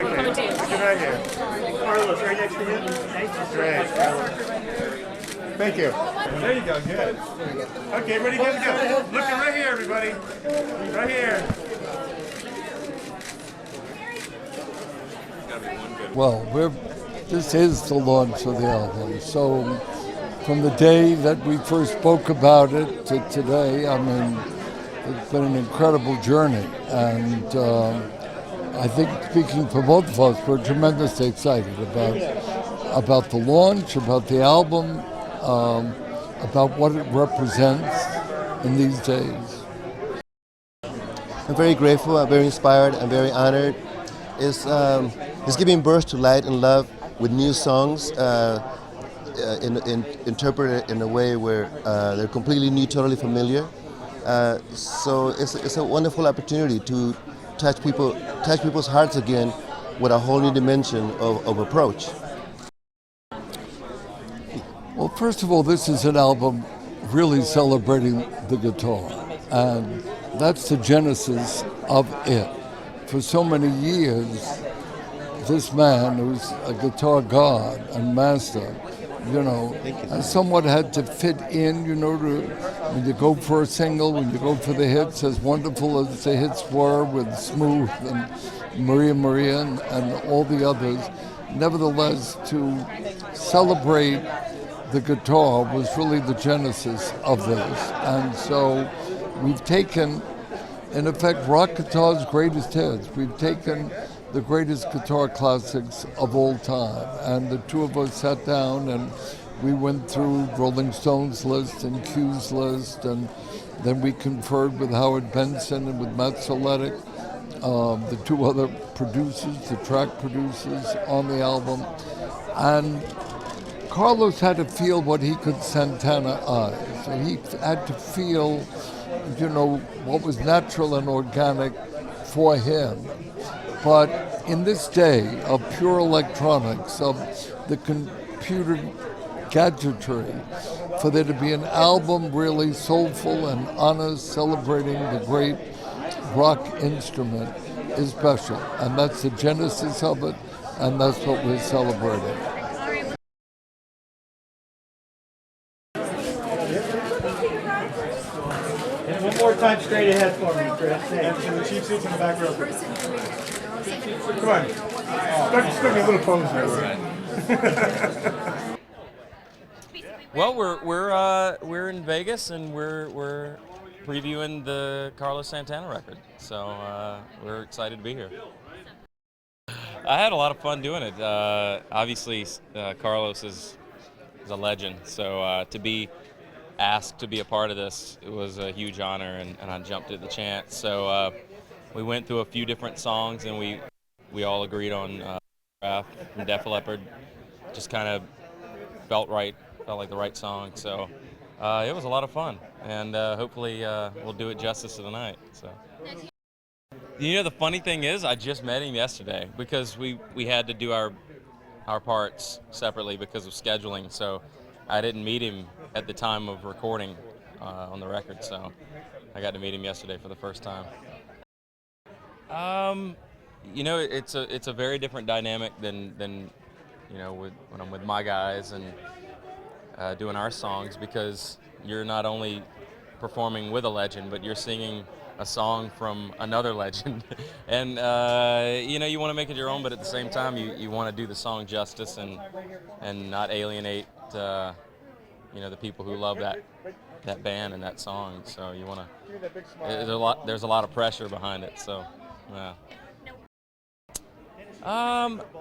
Coming to you. Get right here. Carlos, right next to him. Great. Thank you. There you go. Good. Okay, ready, go, go. Looking right here, everybody. Right here. Well, this is the launch of the album. So from the day that we first spoke about it to today, I mean, it's been an incredible journey. And I think speaking for both of us, we're tremendously excited about the launch, about the album, about what it represents in these days. I'm very grateful, I'm very inspired, I'm very honored. It's giving birth to light and love with new songs interpreted in a way where they're completely new, totally familiar. So it's a wonderful opportunity to touch people's hearts again with a whole new dimension of approach. Well, first of all, this is an album really celebrating the guitar, and that's the genesis of it. For so many years, this man, who's a guitar god and master, has somewhat had to fit in, when you go for a single, when you go for the hits, as wonderful as the hits were with Smooth and Maria Maria and all the others. Nevertheless, to celebrate the guitar was really the genesis of this. And so we've taken, in effect, rock guitar's greatest hits. We've taken the greatest guitar classics of all time. And the two of us sat down and we went through Rolling Stone's list and Q's list, and then we conferred with Howard Benson and with Matt Soletic, the two other producers, the track producers on the album. And Carlos had to feel what he could Santana-ize, and he had to feel, what was natural and organic for him. But in this day of pure electronics, of the computer gadgetry, for there to be an album really soulful and honest, celebrating the great rock instrument is special. And that's the genesis of it, and that's what we're celebrating. And one more time straight ahead for me, Chris. And the cheap seats in the back row. Come on. Just give me a little pose there. Well, we're in Vegas and we're previewing the Carlos Santana record, so we're excited to be here. I had a lot of fun doing it. Obviously, Carlos is a legend, so to be asked to be a part of this, it was a huge honor, and I jumped at the chance. So we went through a few different songs, and we all agreed on from Def Leppard. Just kind of felt like the right song. So it was a lot of fun, and hopefully we'll do it justice tonight. So. The funny thing is, I just met him yesterday because we had to do our parts separately because of scheduling. So I didn't meet him at the time of recording on the record. So I got to meet him yesterday for the first time. It's a very different dynamic than when I'm with my guys and doing our songs, because you're not only performing with a legend, but you're singing a song from another legend. And you want to make it your own, but at the same time you want to do the song justice and not alienate the people who love that band and that song. So you want to, there's a lot of pressure behind it, so yeah.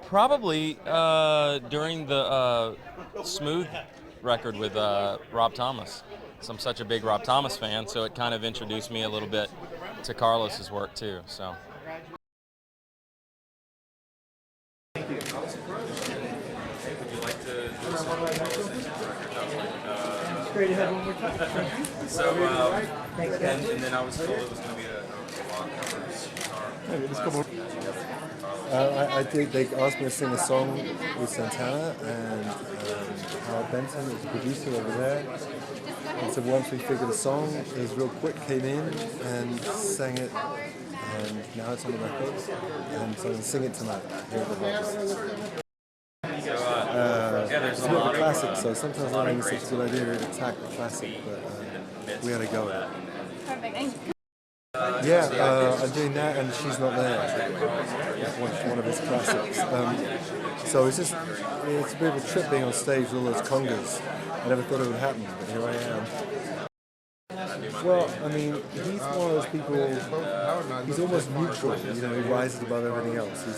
Probably during the Smooth record with Rob Thomas. So I'm such a big Rob Thomas fan, so it kind of introduced me a little bit to Carlos's work too. So. Would you like to do Straight ahead one more time. So, and then I was told it was going to be a rock cover. They asked me to sing a song with Santana, and Howard Benson is the producer over there. And so once we figured a song, it was real quick, came in and sang it and now it's on the record, and so I'm going to sing it tonight here at the Rogers. It's a bit of a classic, so sometimes I think it's such a good idea to attack the classic, but we had to go with it. Yeah, I'm doing that, and She's Not There, one of his classics. So it's a bit of a trip being on stage with all those congas. I never thought it would happen, but here I am. Well, I mean, he's one of those people, he's almost neutral, you know, he rises above everything else. He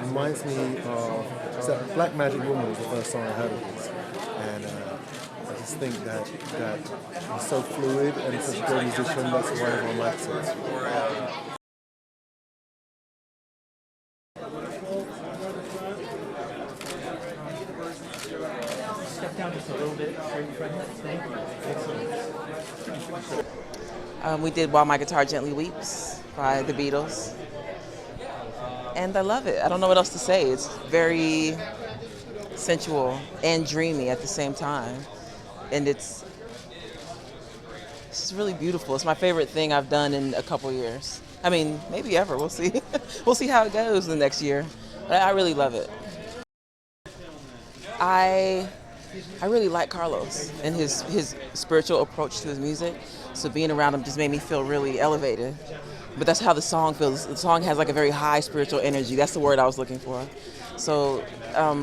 reminds me of, so Black Magic Woman was the first song I heard of his, and I just think that he's so fluid and such a great musician, that's why everyone likes it. Step down just a little bit straight in front of that. Excellent. We did While My Guitar Gently Weeps by the Beatles. And I love it. I don't know what else to say. It's very sensual and dreamy at the same time. And it's just really beautiful. It's my favorite thing I've done in a couple years. I mean, maybe ever. We'll see. We'll see how it goes the next year. But I really love it. I really like Carlos and his spiritual approach to his music. So being around him just made me feel really elevated. But that's how the song feels. The song has like a very high spiritual energy. That's the word I was looking for. So I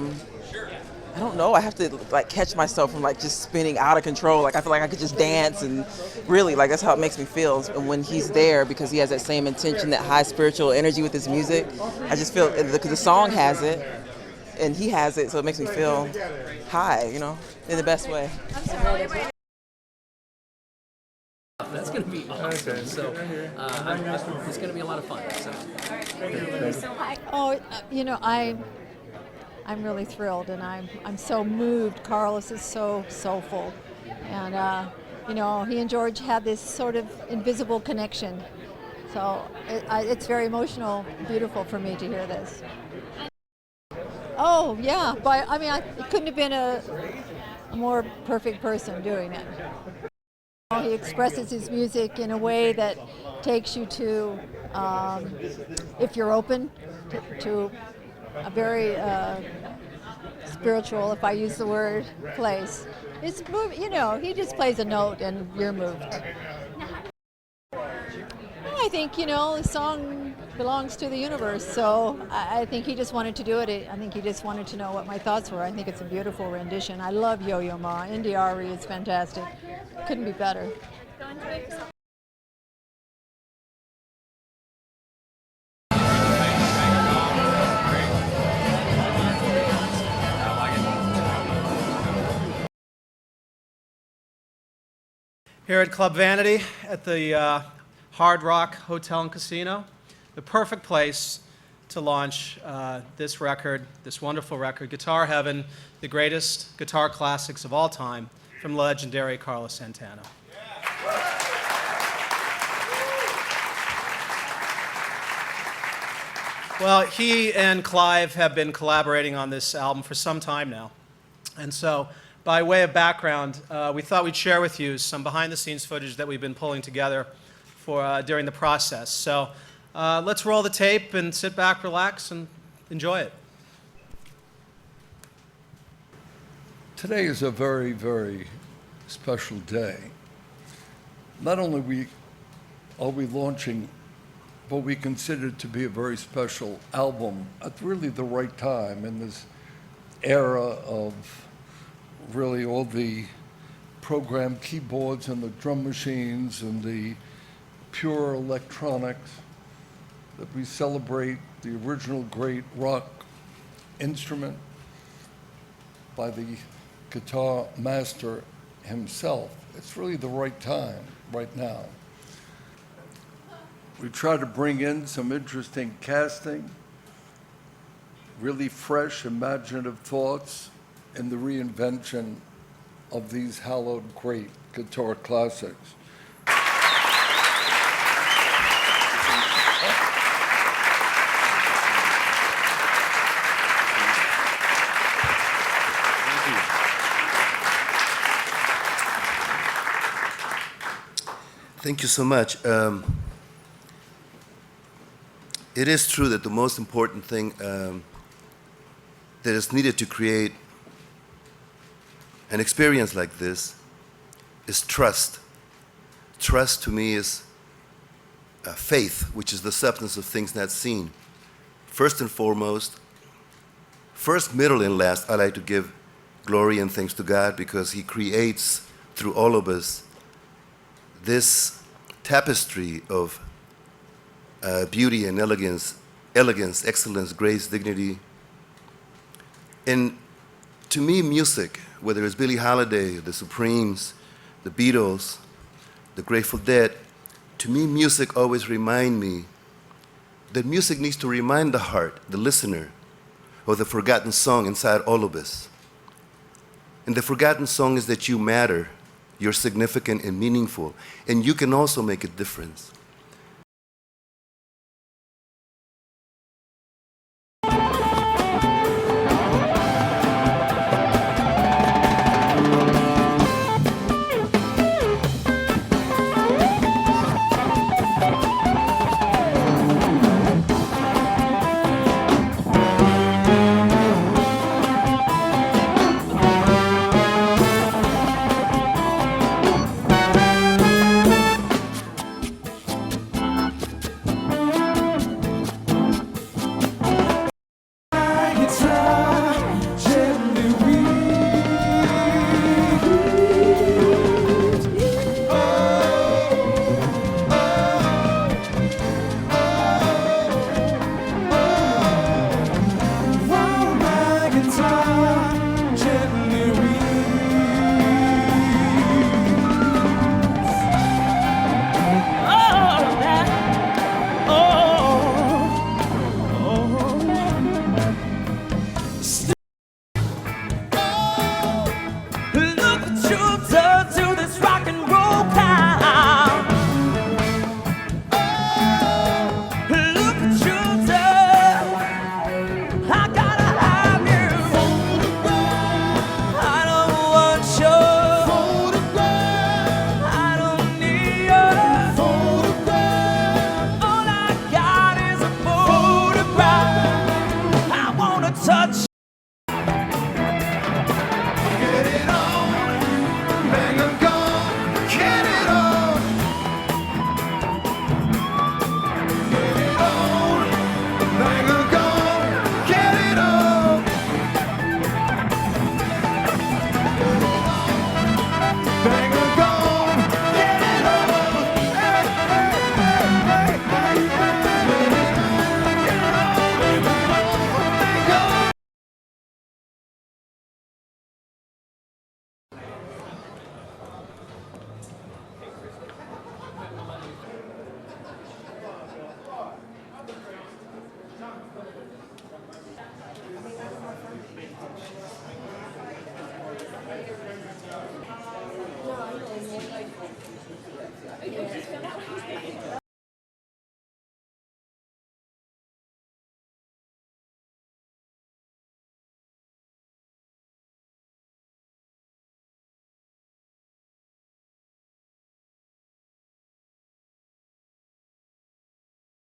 don't know. I have to like catch myself from like just spinning out of control. Like I feel like I could just dance, and really like that's how it makes me feel. And when he's there, because he has that same intention, that high spiritual energy with his music, I just feel because the song has it. And he has it, so it makes me feel high, you know, in the best way. That's going to be awesome. So it's going to be a lot of fun. So. Oh, you know, I'm really thrilled, and I'm so moved. Carlos is so soulful, and you know, he and George had this sort of invisible connection. So it's very emotional, beautiful for me to hear this. Oh yeah, but I mean, it couldn't have been a more perfect person doing it. He expresses his music in a way that takes you to, if you're open, to a very spiritual, if I use the word, place. It's you know, he just plays a note and you're moved. I think, you know, the song belongs to the universe, so I think he just wanted to do it. I think he just wanted to know what my thoughts were. I think it's a beautiful rendition. I love Yo-Yo Ma. Indie.Arie is fantastic. Couldn't be better. Here at Club Vanity at the Hard Rock Hotel and Casino, the perfect place to launch this record, this wonderful record, Guitar Heaven, the greatest guitar classics of all time, from legendary Carlos Santana. Well, he and Clive have been collaborating on this album for some time now. And so, by way of background, we thought we'd share with you some behind-the-scenes footage that we've been pulling together for during the process. So let's roll the tape and sit back, relax, and enjoy it. Today is a very, very special day. Not only are we launching what we consider to be a very special album at really the right time in this era of really all the programmed keyboards and the drum machines and the pure electronics, that we celebrate the original great rock instrument by the guitar master himself. It's really the right time right now. We try to bring in some interesting casting, really fresh, imaginative thoughts in the reinvention of these hallowed great guitar classics. Thank you so much. It is true that the most important thing that is needed to create an experience like this is trust. Trust to me is faith, which is the substance of things not seen. First and foremost, first, middle, and last, I like to give glory and thanks to God because He creates through all of us this tapestry of beauty and elegance, excellence, grace, dignity. And to me, music, whether it's Billie Holiday, the Supremes, the Beatles, the Grateful Dead, to me, music always reminds me that music needs to remind the heart, the listener, of the forgotten song inside all of us. And the forgotten song is that you matter, you're significant and meaningful, and you can also make a difference.